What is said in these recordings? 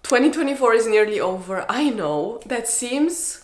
2024 is nearly over. I know that seems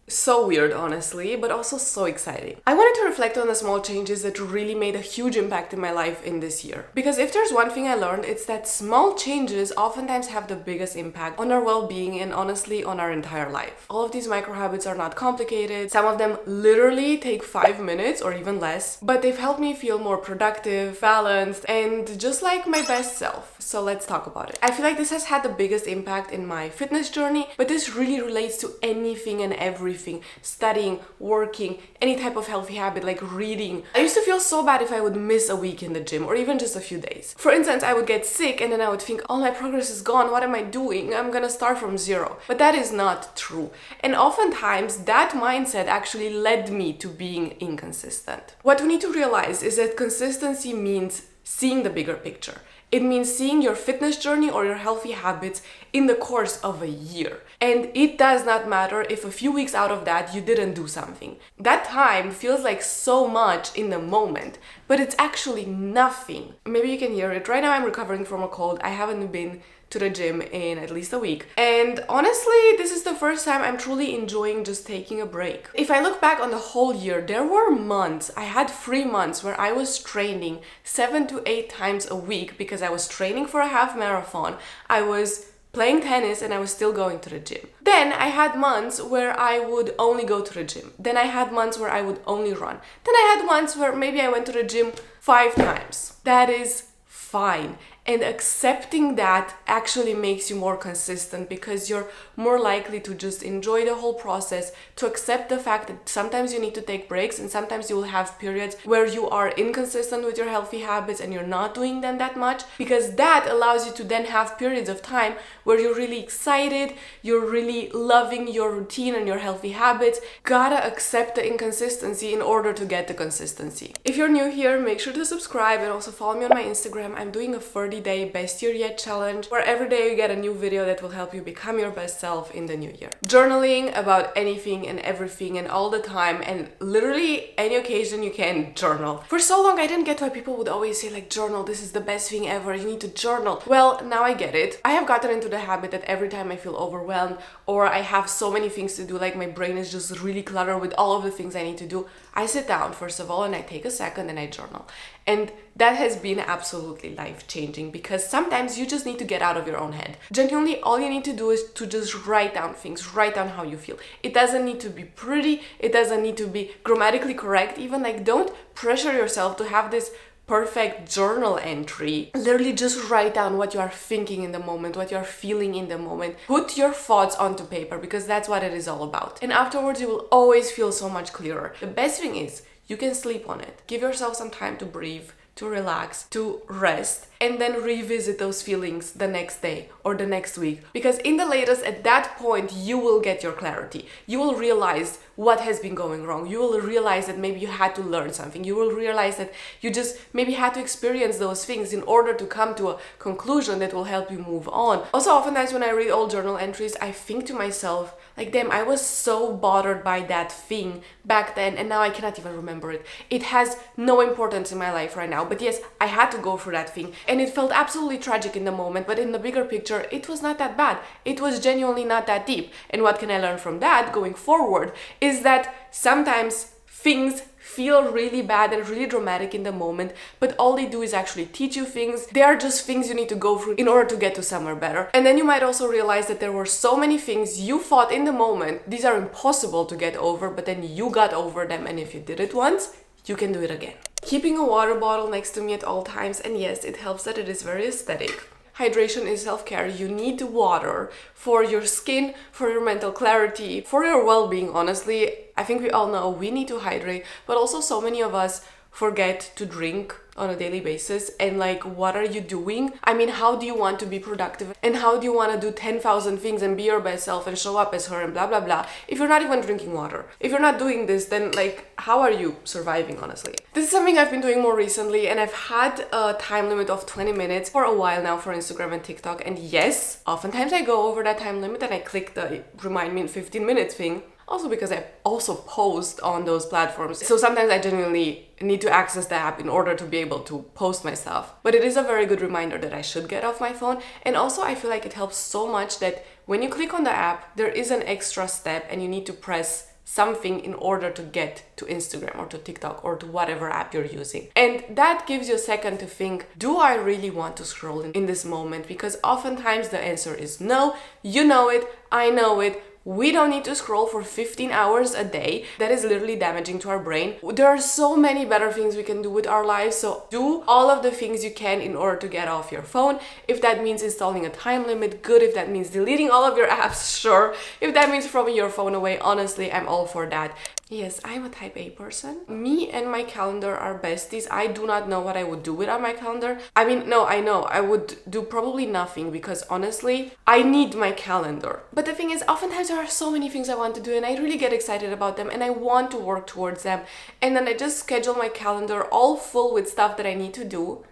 so weird, honestly, but also so exciting. I wanted to reflect on the small changes that really made a huge impact in my life in this year. Because if there's one thing I learned, it's that small changes oftentimes have the biggest impact on our well-being and honestly on our entire life. All of these micro habits are not complicated. Some of them literally take 5 minutes or even less, but they've helped me feel more productive, balanced, and just like my best self. So let's talk about it. I feel like this has had the biggest impact in my fitness journey, but this really relates to anything and everything. Studying, working, any type of healthy habit like reading. I used to feel so bad if I would miss a week in the gym or even just a few days. For instance, I would get sick and then I would think, all my progress is gone, what am I doing? I'm gonna start from zero. But that is not true. And oftentimes that mindset actually led me to being inconsistent. What we need to realize is that consistency means seeing the bigger picture. It means seeing your fitness journey or your healthy habits in the course of a year. And it does not matter if a few weeks out of that you didn't do something. That time feels like so much in the moment, but it's actually nothing. Maybe you can hear it. Right now I'm recovering from a cold. I haven't been to the gym in at least a week. And honestly, this is the first time I'm truly enjoying just taking a break. If I look back on the whole year, there were months, I had 3 months where I was training 7 to 8 times a week because I was training for a half marathon. I was playing tennis and I was still going to the gym. Then I had months where I would only go to the gym. Then I had months where I would only run. Then I had months where maybe I went to the gym 5 times. That is fine. And accepting that actually makes you more consistent because you're more likely to just enjoy the whole process, to accept the fact that sometimes you need to take breaks and sometimes you will have periods where you are inconsistent with your healthy habits and you're not doing them that much, because that allows you to then have periods of time where you're really excited, you're really loving your routine and your healthy habits. Gotta accept the inconsistency in order to get the consistency. If you're new here, make sure to subscribe and also follow me on my Instagram. I'm doing a 30-day best year yet challenge where every day you get a new video that will help you become your best self in the new year. Journaling about anything and everything and all the time, and literally any occasion you can journal. For so long I didn't get why people would always say like, journal, this is the best thing ever, you need to journal. Well, now I get it. I have gotten into the habit that every time I feel overwhelmed or I have so many things to do, like my brain is just really cluttered with all of the things I need to do, I sit down first of all and I take a second and I journal. And that has been absolutely life-changing because sometimes you just need to get out of your own head. Genuinely, all you need to do is to just write down things, write down how you feel. It doesn't need to be pretty, it doesn't need to be grammatically correct, even like don't pressure yourself to have this perfect journal entry. Literally just write down what you are thinking in the moment, what you are feeling in the moment. Put your thoughts onto paper because that's what it is all about. And afterwards you will always feel so much clearer. The best thing is you can sleep on it. Give yourself some time to breathe, to relax, to rest, and then revisit those feelings the next day or the next week. Because in the latest, at that point, you will get your clarity. You will realize what has been going wrong. You will realize that maybe you had to learn something. You will realize that you just maybe had to experience those things in order to come to a conclusion that will help you move on. Also, oftentimes when I read old journal entries, I think to myself, like, damn, I was so bothered by that thing back then and now I cannot even remember it. It has no importance in my life right now. But yes, I had to go through that thing and it felt absolutely tragic in the moment, but in the bigger picture, it was not that bad. It was genuinely not that deep. And what can I learn from that going forward is that sometimes things feel really bad and really dramatic in the moment, but all they do is actually teach you things. They are just things you need to go through in order to get to somewhere better. And then you might also realize that there were so many things you thought in the moment, these are impossible to get over, but then you got over them, and if you did it once, you can do it again. Keeping a water bottle next to me at all times, and yes, it helps that it is very aesthetic. Hydration is self-care. You need water for your skin, for your mental clarity, for your well-being, honestly. I think we all know we need to hydrate, but also so many of us forget to drink on a daily basis. And like, what are you doing? I mean, how do you want to be productive? And how do you want to do 10,000 things and be your best self and show up as her and blah, blah, blah, if you're not even drinking water? If you're not doing this, then like, how are you surviving, honestly? This is something I've been doing more recently, and I've had a time limit of 20 minutes for a while now for Instagram and TikTok. And yes, oftentimes I go over that time limit and I click the remind me in 15 minutes thing. Also because I also post on those platforms. So sometimes I genuinely need to access the app in order to be able to post my stuff. But it is a very good reminder that I should get off my phone. And also I feel like it helps so much that when you click on the app, there is an extra step and you need to press something in order to get to Instagram or to TikTok or to whatever app you're using. And that gives you a second to think, do I really want to scroll in this moment? Because oftentimes the answer is no. You know it, I know it. We don't need to scroll for 15 hours a day. That is literally damaging to our brain. There are so many better things we can do with our lives. So do all of the things you can in order to get off your phone. If that means installing a time limit, good. If that means deleting all of your apps, sure. If that means throwing your phone away, honestly, I'm all for that. Yes, I'm a type A person. Me and my calendar are besties. I do not know what I would do without my calendar. I mean, no, I know. I would do probably nothing because honestly, I need my calendar. But the thing is, oftentimes there are so many things I want to do and I really get excited about them and I want to work towards them. And then I just schedule my calendar all full with stuff that I need to do.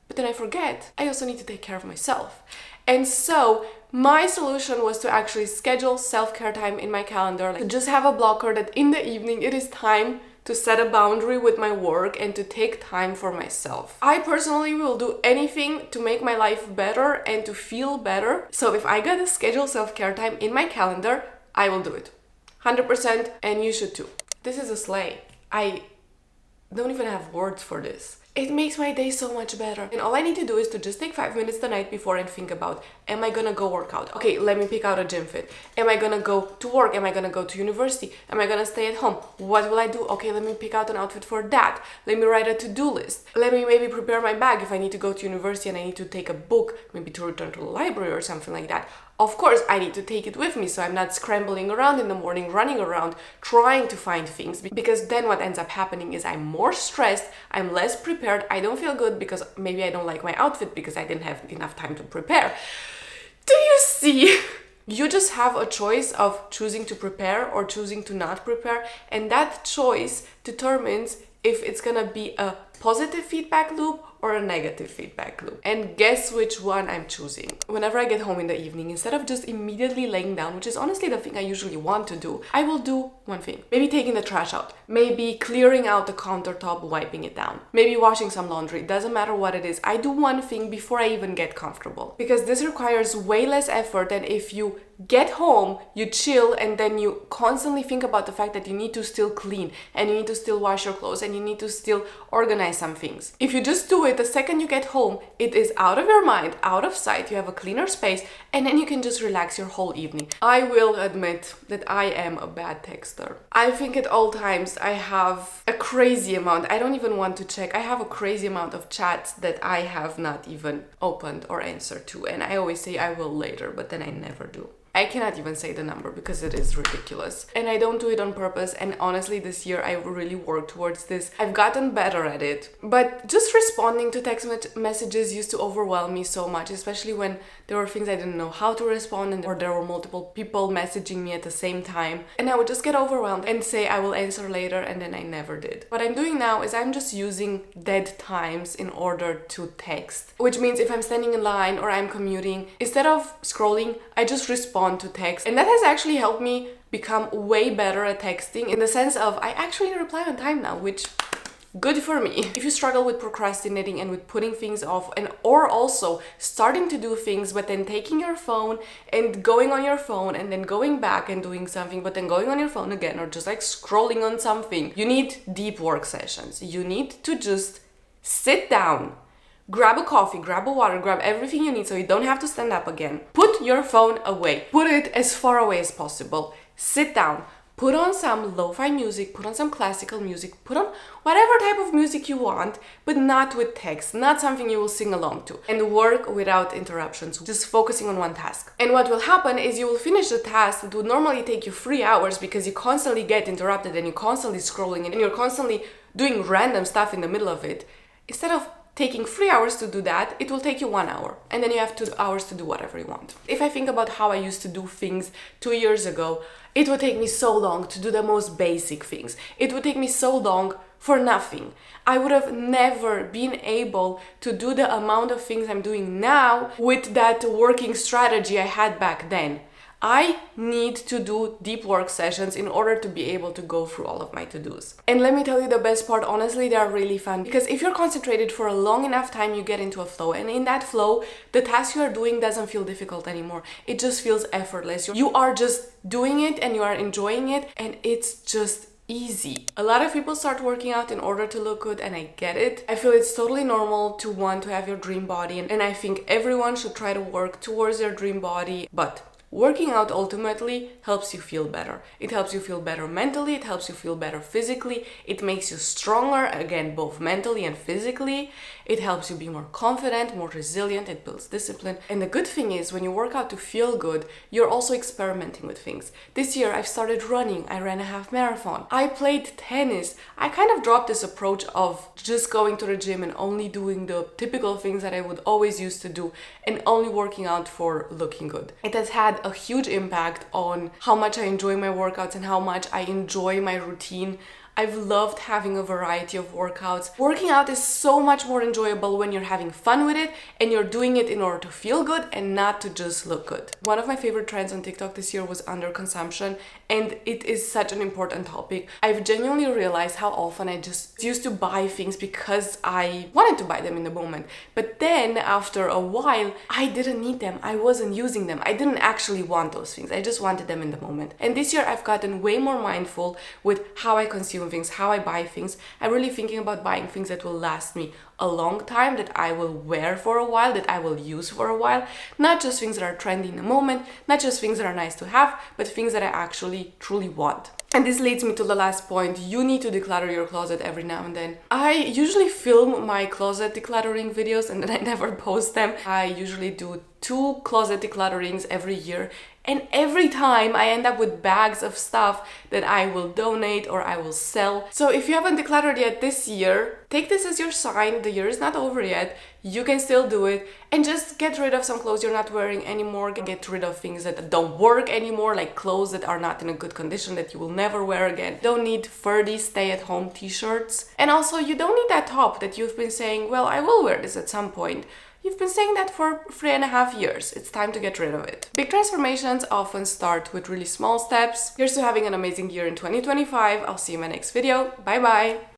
But then I forget, I also need to take care of myself. And so my solution was to actually schedule self-care time in my calendar, like just have a blocker that in the evening it is time to set a boundary with my work and to take time for myself. I personally will do anything to make my life better and to feel better. So if I gotta schedule self-care time in my calendar, I will do it. 100%, and you should too. This is a slay. I don't even have words for this. It makes my day so much better. And all I need to do is to just take 5 minutes the night before and think about, am I gonna go work out? Okay, let me pick out a gym fit. Am I gonna go to work? Am I gonna go to university? Am I gonna stay at home? What will I do? Okay, let me pick out an outfit for that. Let me write a to-do list. Let me maybe prepare my bag if I need to go to university and I need to take a book, maybe to return to the library or something like that. Of course, I need to take it with me so I'm not scrambling around in the morning, running around, trying to find things. Because then what ends up happening is I'm more stressed, I'm less prepared, I don't feel good because maybe I don't like my outfit because I didn't have enough time to prepare. Do you see? You just have a choice of choosing to prepare or choosing to not prepare, and that choice determines if it's gonna be a positive feedback loop or a negative feedback loop. And guess which one I'm choosing? Whenever I get home in the evening, instead of just immediately laying down, which is honestly the thing I usually want to do, I will do one thing. Maybe taking the trash out. Maybe clearing out the countertop, wiping it down. Maybe washing some laundry. It doesn't matter what it is. I do one thing before I even get comfortable. Because this requires way less effort than if you get home, you chill, and then you constantly think about the fact that you need to still clean and you need to still wash your clothes and you need to still organize some things. If you just do it the second you get home, it is out of your mind, out of sight, you have a cleaner space, and then you can just relax your whole evening. I will admit that I am a bad texter. I think at all times I have a crazy amount, I don't even want to check, I have a crazy amount of chats that I have not even opened or answered to, and I always say I will later, but then I never do. I cannot even say the number because it is ridiculous. And I don't do it on purpose. And honestly, this year I really worked towards this. I've gotten better at it. But just responding to text messages used to overwhelm me so much, especially when there were things I didn't know how to respond or there were multiple people messaging me at the same time. And I would just get overwhelmed and say I will answer later, and then I never did. What I'm doing now is I'm just using dead times in order to text. Which means if I'm standing in line or I'm commuting, instead of scrolling, I just respond to text, and that has actually helped me become way better at texting in the sense of I actually reply on time now, which good for me. If you struggle with procrastinating and with putting things off, and or also starting to do things but then taking your phone and going on your phone and then going back and doing something but then going on your phone again, or just like scrolling on something, you need deep work sessions. You need to just sit down, grab a coffee, grab a water, grab everything you need so you don't have to stand up again. Put your phone away. Put it as far away as possible. Sit down. Put on some lo-fi music, put on some classical music, put on whatever type of music you want, but not with text, not something you will sing along to. And work without interruptions, just focusing on one task. And what will happen is you will finish the task that would normally take you 3 hours because you constantly get interrupted and you're constantly scrolling and you're constantly doing random stuff in the middle of it. Instead of taking 3 hours to do that, it will take you 1 hour. And then you have 2 hours to do whatever you want. If I think about how I used to do things 2 years ago, it would take me so long to do the most basic things. It would take me so long for nothing. I would have never been able to do the amount of things I'm doing now with that working strategy I had back then. I need to do deep work sessions in order to be able to go through all of my to-dos. And let me tell you the best part, honestly, they are really fun because if you're concentrated for a long enough time, you get into a flow. And in that flow, the task you are doing doesn't feel difficult anymore. It just feels effortless. You are just doing it and you are enjoying it, and it's just easy. A lot of people start working out in order to look good, and I get it. I feel it's totally normal to want to have your dream body, and I think everyone should try to work towards their dream body, but working out ultimately helps you feel better. It helps you feel better mentally, it helps you feel better physically, it makes you stronger, again, both mentally and physically. It helps you be more confident, more resilient, it builds discipline. And the good thing is, when you work out to feel good, you're also experimenting with things. This year, I've started running. I ran a half marathon. I played tennis. I kind of dropped this approach of just going to the gym and only doing the typical things that I would always used to do and only working out for looking good. It has had a huge impact on how much I enjoy my workouts and how much I enjoy my routine. I've loved having a variety of workouts. Working out is so much more enjoyable when you're having fun with it and you're doing it in order to feel good and not to just look good. One of my favorite trends on TikTok this year was underconsumption, and it is such an important topic. I've genuinely realized how often I just used to buy things because I wanted to buy them in the moment. But then after a while, I didn't need them. I wasn't using them. I didn't actually want those things. I just wanted them in the moment. And this year I've gotten way more mindful with how I consume things, how I buy things. I'm really thinking about buying things that will last me a long time, that I will wear for a while, that I will use for a while. Not just things that are trendy in the moment, not just things that are nice to have, but things that I actually truly want. And this leads me to the last point. You need to declutter your closet every now and then. I usually film my closet decluttering videos and then I never post them. I usually do 2 closet declutterings every year, and every time I end up with bags of stuff that I will donate or I will sell. So if you haven't decluttered yet this year, take this as your sign. The year is not over yet. You can still do it, and just get rid of some clothes you're not wearing anymore. Get rid of things that don't work anymore, like clothes that are not in a good condition that you will never wear again. Don't need 30 stay-at-home t-shirts. And also, you don't need that top that you've been saying, well, I will wear this at some point. You've been saying that for 3.5 years. It's time to get rid of it. Big transformations often start with really small steps. Here's to having an amazing year in 2025. I'll see you in my next video. Bye bye.